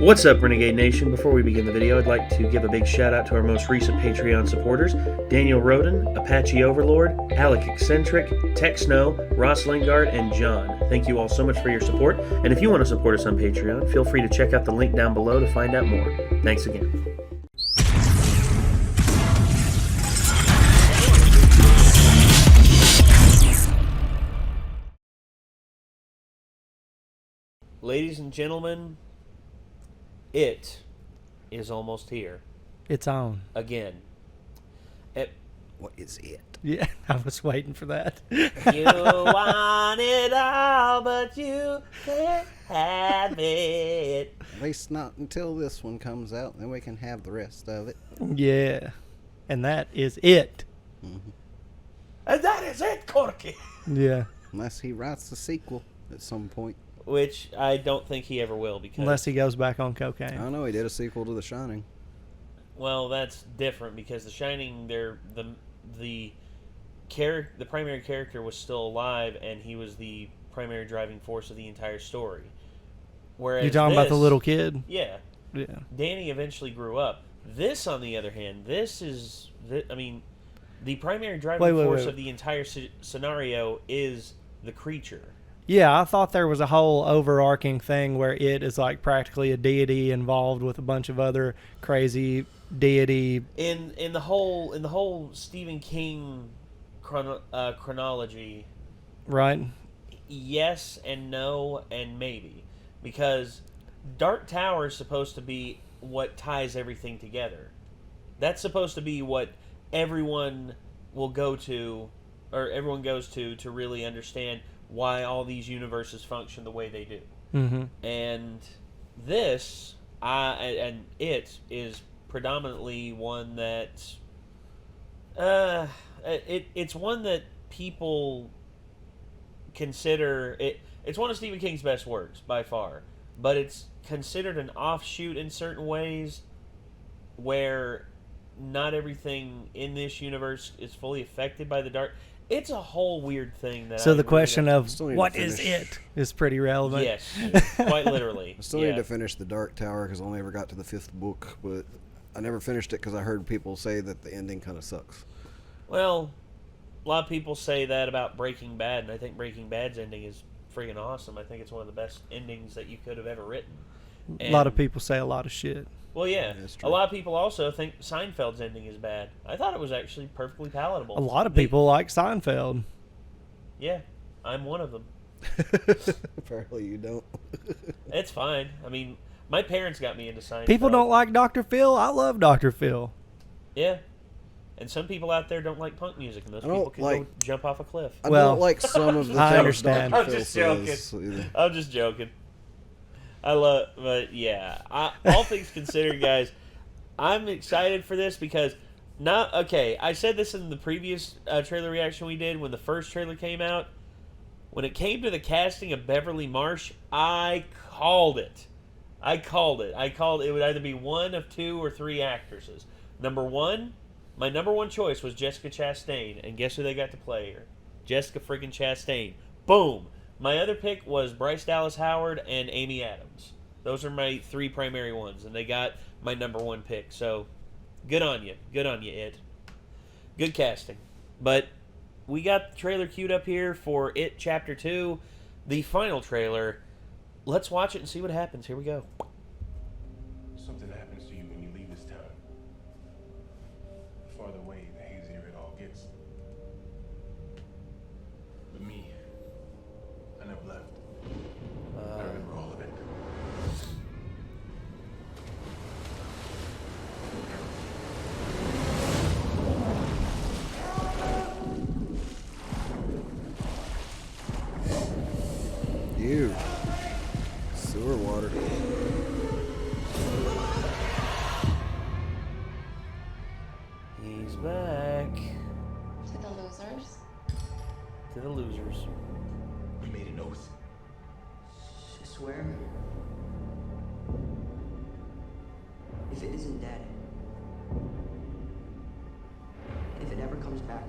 What's up, Renegade Nation? Before we begin the video, I'd like to give a big shout out to our most recent Patreon supporters, Daniel Roden, Apache Overlord, Alec Eccentric, Tech Snow, Ross Lingard, and John. Thank you all so much for your support, and if you want to support us on Patreon, feel free to check out the link down below to find out more. Thanks again. Ladies and gentlemen, it is almost here. It's on. Again. What is it? Yeah, I was waiting for that. You want it all, but you can't have it. At least not until this one comes out, then we can have the rest of it. Yeah. And that is it. Mm-hmm. And that is it, Corky. Yeah. Unless he writes the sequel at some point. Which I don't think he ever will, because Unless he goes back on I cocaine. don't know, he did a sequel to The Shining. well, that's different because The Shining, the primary character was still alive, and he was the primary driving force of the entire story. Whereas You're talking about the little kid? Yeah. Yeah. Danny eventually grew up. This, on the other hand, the primary driving force of the entire scenario is the creature. Yeah, I thought there was a whole overarching thing where it is like practically a deity involved with a bunch of other crazy deity. In the whole Stephen King chronology, Right? yes and no and maybe, because Dark Tower is supposed to be what ties everything together. That's supposed to be what everyone will go to, or everyone goes to really understand why all these universes function the way they do. Mm-hmm. And this, it is predominantly one that, it's one that people consider, it's one of Stephen King's best works, by far. But it's considered an offshoot in certain ways, where not everything in this universe is fully affected by the dark. It's a whole weird thing. So the question of what is it is pretty relevant. Yes, quite literally. I still need to finish The Dark Tower because I only ever got to the 5th book, but I never finished it because I heard people say that the ending kind of sucks. Well, a lot of people say that about Breaking Bad, and I think Breaking Bad's ending is friggin' awesome. I think it's one of the best endings that you could have ever written. A lot of people say a lot of shit. Well, yeah. A lot of people also think Seinfeld's ending is bad. I thought it was actually perfectly palatable. A lot of people like Seinfeld. Yeah, I'm one of them. Apparently you don't. It's fine. I mean, my parents got me into Seinfeld. People don't like Dr. Phil. I love Dr. Phil. Yeah. And some people out there don't like punk music, and those people can go jump off a cliff. I don't like some of the I things understand. Dr. I'm Phil just joking. says either. I'm just joking. But yeah, all things considered, guys, I'm excited for this because I said this in the previous trailer reaction we did when the first trailer came out. When it came to the casting of Beverly Marsh, I called it. I called it would either be one of 2 or 3 actresses. My number one choice was Jessica Chastain, and guess who they got to play her? Jessica friggin' Chastain. Boom. My other pick was Bryce Dallas Howard and Amy Adams. Those are my 3 primary ones, and they got my number 1 pick. So, good on you. Good on you, It. Good casting. But we got the trailer queued up here for It Chapter 2, the final trailer. Let's watch it and see what happens. Here we go. Something happens to you when you leave this town. The farther away, the hazier it all gets. But me, I never left. I remember all of it. Ew. Sewer water. He's back. To the losers? To the losers. We made an oath. I swear. If it isn't dead, if it ever comes back,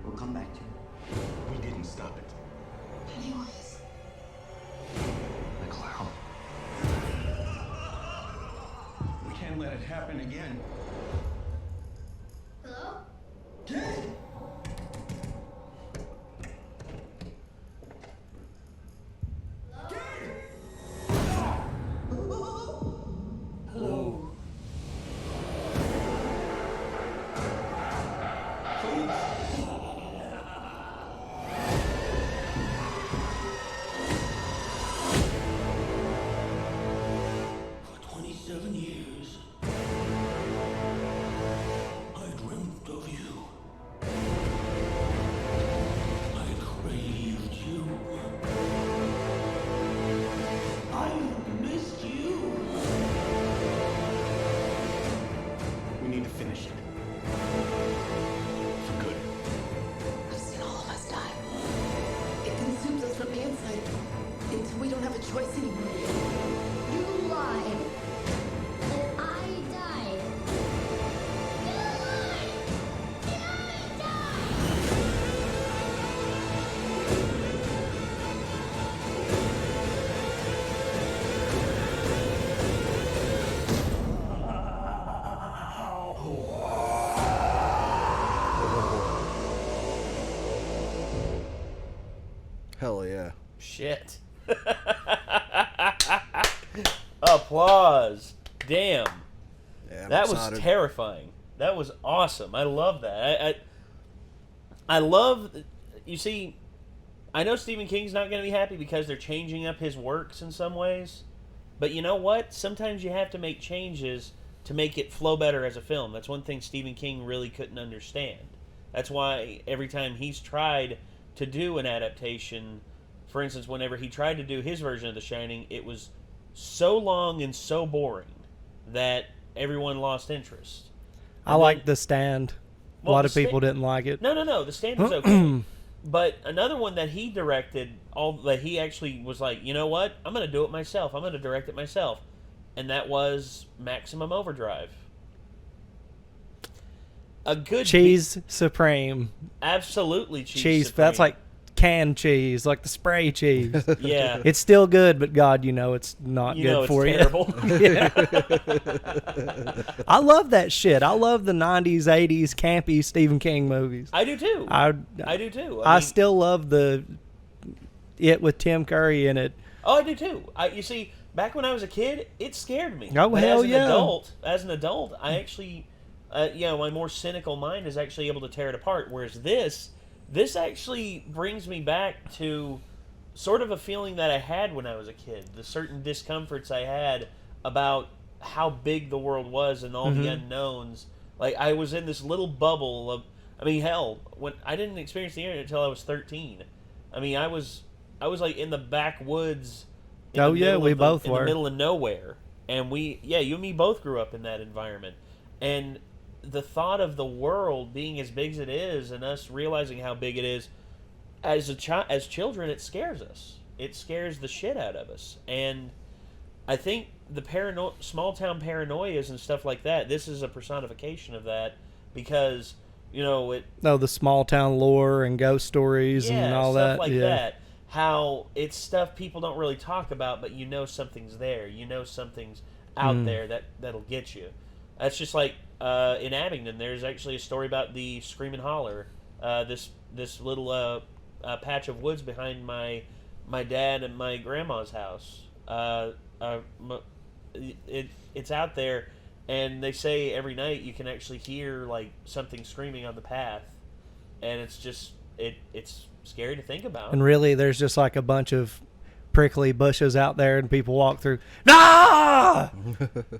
we'll come back to it. We didn't stop it. Anyways. The clown. can't let it happen again. Hello? Kid! Hello. For 27 years, I dreamt of you. I craved you. I missed you. We need to finish it. For good. I've seen all of us die. It consumes us from the inside until we don't have a choice anymore. You lied. And I died. You lied. And I died. Hell yeah. Shit. Applause. Damn. Yeah, I'm That was excited. terrifying. That was awesome. I love that. I love. You see, I know Stephen King's not going to be happy because they're changing up his works in some ways. But you know what? Sometimes you have to make changes to make it flow better as a film. That's one thing Stephen King really couldn't understand. That's why every time he's tried to do an adaptation, for instance, whenever he tried to do his version of The Shining, it was so long and so boring that everyone lost interest. I like The Stand. A Well, lot The of people Sta- didn't like it. No, The Stand was okay. But another one that he directed, all that he actually was like, you know what? I'm going to do it myself. I'm going to direct it myself. And that was Maximum Overdrive. A good Cheese Supreme. absolutely Cheese. Supreme. That's like canned cheese, like the spray cheese. Yeah. It's still good, but God, you know it's not You good know it's for terrible. you. Yeah. I love that shit. I love the 90s, 80s campy Stephen King movies. I do too. I do too. I mean, still love it with Tim Curry in it. Oh, I do too. You see, back when I was a kid, it scared me. Oh, But hell as an yeah. As an adult, I actually, my more cynical mind is actually able to tear it apart. Whereas this actually brings me back to sort of a feeling that I had when I was a kid. The certain discomforts I had about how big the world was and all the unknowns. Like, I was in this little bubble of, I mean, hell, when I didn't experience the internet until I was 13. I mean, I was like in the backwoods. In Oh, the yeah, middle we of the- both in were. the middle of nowhere, and you and me both grew up in that environment, and the thought of the world being as big as it is, and us realizing how big it is, as children, it scares us. It scares the shit out of us, and I think the small town paranoias and stuff like that. This is a personification of that because The small town lore and ghost stories and all stuff that. like yeah. that. How it's stuff people don't really talk about, but something's there. Something's out there that'll get you. That's just like in Abingdon. There's actually a story about the Screaming Holler. This little patch of woods behind my dad and my grandma's house. It's out there, and they say every night you can actually hear like something screaming on the path, and it's just it's scary to think about. And really, there's just like a bunch of prickly bushes out there, and people walk through. No,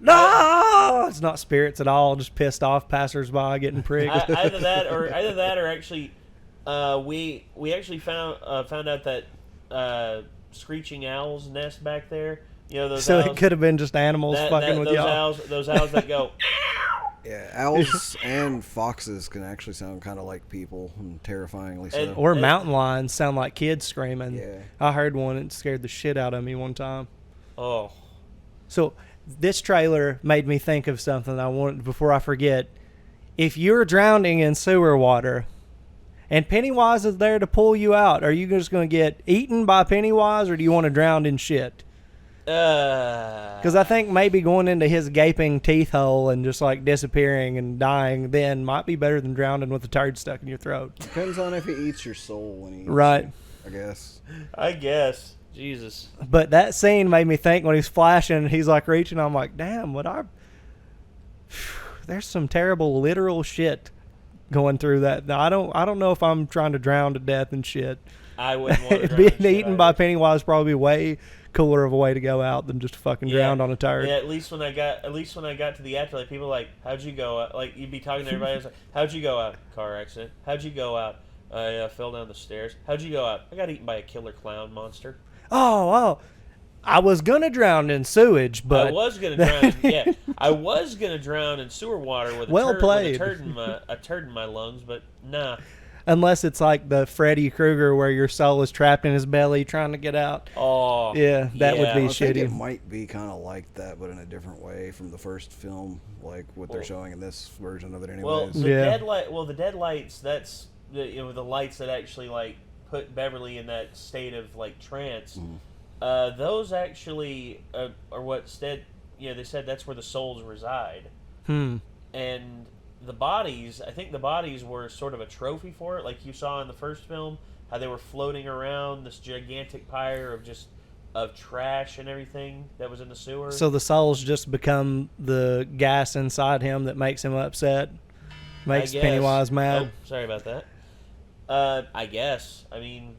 no, it's not spirits at all. Just pissed off passersby getting pricked. Either that, or actually, we actually found out that screeching owls nest back there. Those So owls, it could have been just animals fucking with those y'all. those owls that go. Yeah, owls and foxes can actually sound kind of like people, and terrifyingly so. And- Or mountain lions sound like kids screaming. Yeah. I heard one that scared the shit out of me one time. Oh, So this trailer made me think of something I wanted before I forget. If you're drowning in sewer water and Pennywise is there to pull you out, are you just going to get eaten by Pennywise, or do you want to drown in shit? Because I think maybe going into his gaping teeth hole and just like disappearing and dying then might be better than drowning with a turd stuck in your throat. Depends on if he eats your soul when he eats Right. you, I guess. I guess. Jesus. But that scene made me think when he's flashing and he's like reaching, I'm like, damn, there's some terrible literal shit going through that. Now, I don't know if I'm trying to drown to death and shit. I wouldn't want to drown Being in shit eaten by either. Pennywise probably way cooler of a way to go out than just fucking drowned on a turd. Yeah, at least when I got to the afterlife, people were like, how'd you go out? Like, you'd be talking to everybody, it's like, how'd you go out? Car accident. How'd you go out? I fell down the stairs. How'd you go out? I got eaten by a killer clown monster. Oh, I was gonna drown in sewage, but I was gonna drown. Yeah, I was gonna drown in sewer water with a Well turd, played. With a turd in my lungs, but nah. unless it's like the Freddy Krueger where your soul is trapped in his belly trying to get out. Oh, Yeah, that would be I think it shitty. might be kind of like that, but in a different way from the first film, like what they're showing in this version of it anyways. Well, the Yeah. dead lights. That's the lights that actually like put Beverly in that state of like trance. Those actually are what they said that's where the souls reside. And the bodies, I think the bodies were sort of a trophy for it, like you saw in the first film, how they were floating around this gigantic pyre of trash and everything that was in the sewer. So the souls just become the gas inside him that makes him upset, makes I guess. Pennywise mad. Oh, sorry about that. I guess. I mean,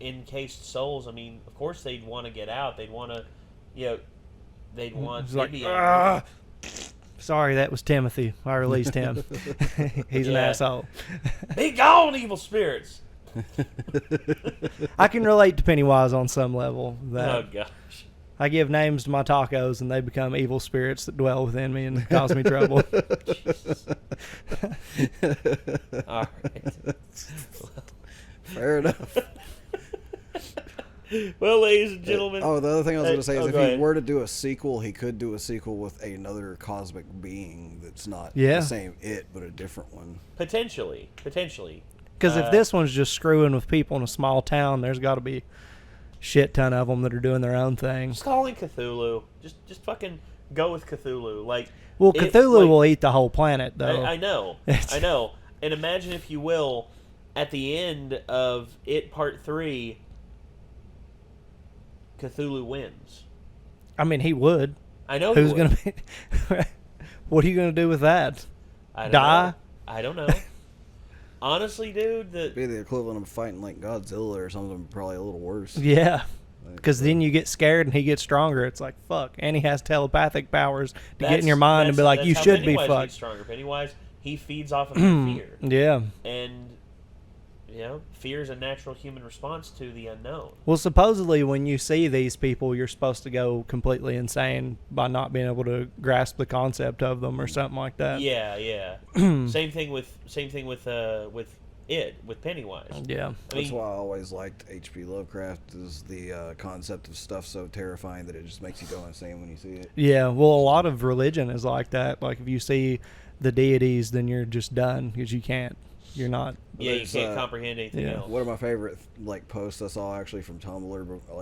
encased souls. I mean, of course they'd want to get out. They'd want to, they'd want It's like, maybe. sorry, that was Timothy. I released him. He's an Yeah. asshole. Be gone, evil spirits! I can relate to Pennywise on some level. That Oh gosh. I give names to my tacos and they become evil spirits that dwell within me and cause me trouble. All right. Fair enough. Well, ladies and gentlemen. Oh, the other thing I was going to say is if go he ahead. were to do a sequel, he could do a sequel with another cosmic being that's not Yeah. the same it, but a different one. Potentially. Because if this one's just screwing with people in a small town, there's got to be a shit ton of them that are doing their own thing. Just calling Cthulhu. Just fucking go with Cthulhu. Like, Well, it- Cthulhu like- will eat the whole planet, though. I know. It's- I know. And imagine, if you will, at the end of It Part 3, Cthulhu wins. I mean, he would. I know Who's he going would. to be... What are you going to do with that? I don't die? know. I don't know. Honestly, dude, Be the equivalent of fighting like Godzilla or something, probably a little worse. Yeah. Because then you get scared and he gets stronger. It's like, fuck. And he has telepathic powers to get in your mind and be like, you should be Pennywise fucked. gets stronger. Pennywise, he feeds off of fear. Yeah. And, fear is a natural human response to the unknown. Well, supposedly when you see these people, you're supposed to go completely insane by not being able to grasp the concept of them or something like that. Yeah. Same thing with Pennywise. Yeah. I That's mean, why I always liked H.P. Lovecraft, is the concept of stuff so terrifying that it just makes you go insane when you see it. Yeah. Well, a lot of religion is like that. Like if you see the deities, then you're just done because you can't. You're not. yeah, you There's, can't comprehend anything yeah. else. One of my favorite posts I saw actually from Tumblr, but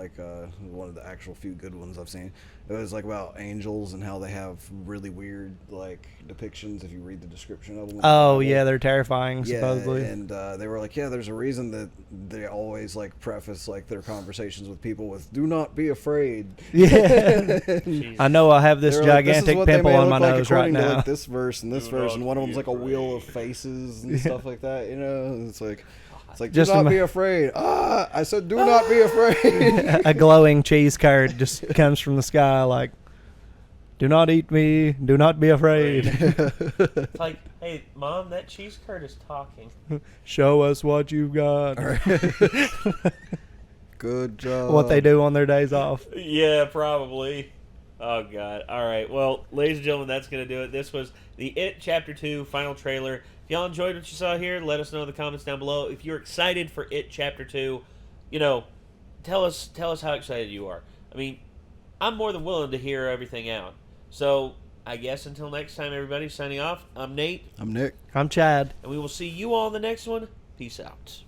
one of the actual few good ones I've seen. It was about angels and how they have really weird depictions if you read the description of them. in the Oh, Bible. yeah. They're terrifying, Yeah, supposedly. and they were like, there's a reason that they always preface their conversations with people with "Do not be afraid." Yeah. I know I have this They were like, gigantic is what they pimple may on look my like nose right according to, now. this verse and this Do verse, and not one of be them's a wheel of afraid. faces and stuff like that. It's like, Just do not be afraid. I said, do not be afraid. A glowing cheese curd just comes from the sky like, do not eat me, do not be afraid. It's like, hey, Mom, that cheese curd is talking. Show us what you've got. Good job. What they do on their days off. Yeah, probably. Oh, God. All right. Well, ladies and gentlemen, that's going to do it. This was the It Chapter 2 final trailer. If y'all enjoyed what you saw here, let us know in the comments down below. If you're excited for It Chapter 2, tell us how excited you are. I mean, I'm more than willing to hear everything out. So, I guess until next time, everybody, signing off. I'm Nate, I'm Nick. I'm Chad. and we will see you all in the next one. Peace out.